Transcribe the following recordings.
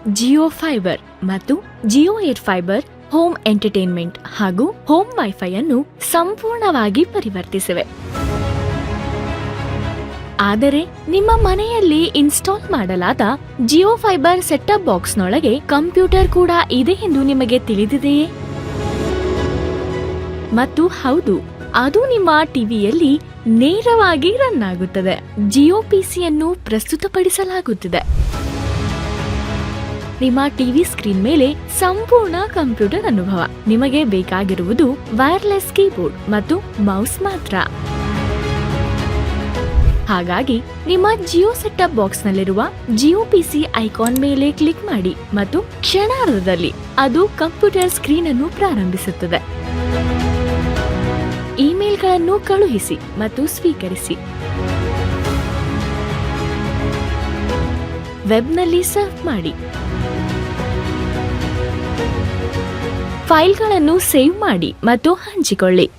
Jio fibre ಮತ್ತು Jio air fibre home entertainment ಹಾಗೂ home wifi ಅನ್ನು ಸಂಪೂರ್ಣವಾಗಿ ಪರಿವರ್ತಿಸಿವೆ. ಆದರೆ ನಿಮ್ಮ ಮನೆಯಲ್ಲಿ ಇನ್ಸ್ಟಾಲ್ ಮಾಡಲಾದ ಜಿಯೋ ಫೈಬರ್ ಸೆಟ್ಅಪ್ ಬಾಕ್ಸ್ನೊಳಗೆ ಕಂಪ್ಯೂಟರ್ ಕೂಡ ಇದೆ ಎಂದು ನಿಮಗೆ ತಿಳಿದಿದೆಯೇ? ಮತ್ತು ಹೌದು, ಅದು ನಿಮ್ಮ ಟಿವಿಯಲ್ಲಿ ನೇರವಾಗಿ ರನ್ ಆಗುತ್ತದೆ. ಜಿಯೋ ಪಿಸಿಯನ್ನು ಪ್ರಸ್ತುತಪಡಿಸಲಾಗುತ್ತಿದೆ. ನಿಮ್ಮ ಟಿವಿ ಸ್ಕ್ರೀನ್ ಮೇಲೆ ಸಂಪೂರ್ಣ ಕಂಪ್ಯೂಟರ್ ಅನುಭವ. ನಿಮಗೆ ಬೇಕಾಗಿರುವುದು ವೈರ್ಲೆಸ್ ಕೀಬೋರ್ಡ್ ಮತ್ತು ಮೌಸ್ ಮಾತ್ರ. ಹಾಗಾಗಿ ನಿಮ್ಮ ಜಿಯೋ ಸೆಟ್ಅಪ್ ಬಾಕ್ಸ್ ನಲ್ಲಿರುವ ಜಿಯೋ ಪಿಸಿ ಐಕಾನ್ ಮೇಲೆ ಕ್ಲಿಕ್ ಮಾಡಿ ಮತ್ತು ಕ್ಷಣಾರ್ಧದಲ್ಲಿ ಅದು ಕಂಪ್ಯೂಟರ್ ಸ್ಕ್ರೀನ್ ಅನ್ನು ಪ್ರಾರಂಭಿಸುತ್ತದೆ. ಇಮೇಲ್ಗಳನ್ನು ಕಳುಹಿಸಿ ಮತ್ತು ಸ್ವೀಕರಿಸಿ. ವೆಬ್ನಲ್ಲಿ ಸರ್ಫ್ ಮಾಡಿ. ಫೈಲ್ಗಳನ್ನು ಸೇವ್ ಮಾಡಿ ಮತ್ತು ಹಂಚಿಕೊಳ್ಳಿ.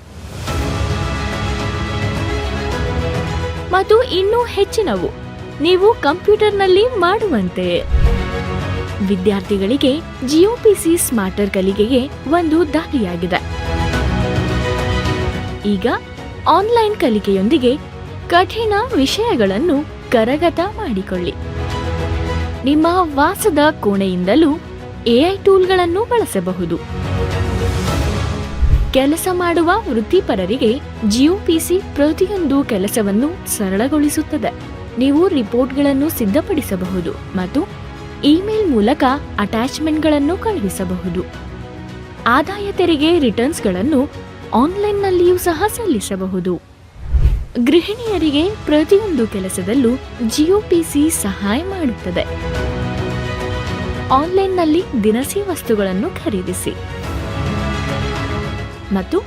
ಮತ್ತು ಇನ್ನೂ ಹೆಚ್ಚಿನವು ನೀವು ಕಂಪ್ಯೂಟರ್ನಲ್ಲಿ ಮಾಡುವಂತೆ. ವಿದ್ಯಾರ್ಥಿಗಳಿಗೆ ಜಿಯೋ ಪಿಸಿ ಸ್ಮಾರ್ಟರ್ ಕಲಿಕೆಗೆ ಒಂದು ದಾರಿಯಾಗಿದೆ. ಈಗ ಆನ್ಲೈನ್ ಕಲಿಕೆಯೊಂದಿಗೆ ಕಠಿಣ ವಿಷಯಗಳನ್ನು ಕರಗತ ಮಾಡಿಕೊಳ್ಳಿ. ನಿಮ್ಮ ವಾಸದ ಕೋಣೆಯಿಂದಲೂ ಎಐ ಟೂಲ್ಗಳನ್ನು ಬಳಸಬಹುದು. ಕೆಲಸ ಮಾಡುವ ವೃತ್ತಿಪರರಿಗೆ ಜಿಯೋ ಪಿಸಿ ಪ್ರತಿಯೊಂದು ಕೆಲಸವನ್ನು ಸರಳಗೊಳಿಸುತ್ತದೆ. ನೀವು ರಿಪೋರ್ಟ್ಗಳನ್ನು ಸಿದ್ಧಪಡಿಸಬಹುದು ಮತ್ತು ಇಮೇಲ್ ಮೂಲಕ ಅಟ್ಯಾಚ್ಮೆಂಟ್ಗಳನ್ನು ಕಳುಹಿಸಬಹುದು. ಆದಾಯ ತೆರಿಗೆ ರಿಟರ್ನ್ಸ್ಗಳನ್ನು ಆನ್ಲೈನ್ನಲ್ಲಿಯೂ ಸಹ ಸಲ್ಲಿಸಬಹುದು. ಗೃಹಿಣಿಯರಿಗೆ ಪ್ರತಿಯೊಂದು ಕೆಲಸದಲ್ಲೂ ಜಿಯೋ ಪಿಸಿ ಸಹಾಯ ಮಾಡುತ್ತದೆ. ಆನ್ಲೈನ್ನಲ್ಲಿ ದಿನಸಿ ವಸ್ತುಗಳನ್ನು ಖರೀದಿಸಿ ಮತ್ತು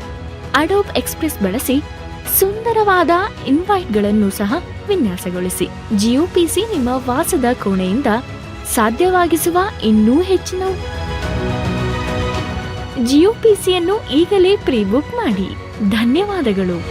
ಅಡೋಬ್ ಎಕ್ಸ್‌ಪ್ರೆಸ್ ಬಳಸಿ ಸುಂದರವಾದ ಇನ್ವೈಟ್ಗಳನ್ನು ಸಹ ವಿನ್ಯಾಸಗೊಳಿಸಿ. ಜಿಯೋ ಪಿಸಿ ನಿಮ್ಮ ವಾಸದ ಕೋಣೆಯಿಂದ ಸಾಧ್ಯವಾಗಿಸುವ ಇನ್ನೂ ಹೆಚ್ಚಿನವು. ಜಿಯೋ ಪಿಸಿಯನ್ನು ಈಗಲೇ ಪ್ರೀ ಬುಕ್ ಮಾಡಿ. ಧನ್ಯವಾದಗಳು.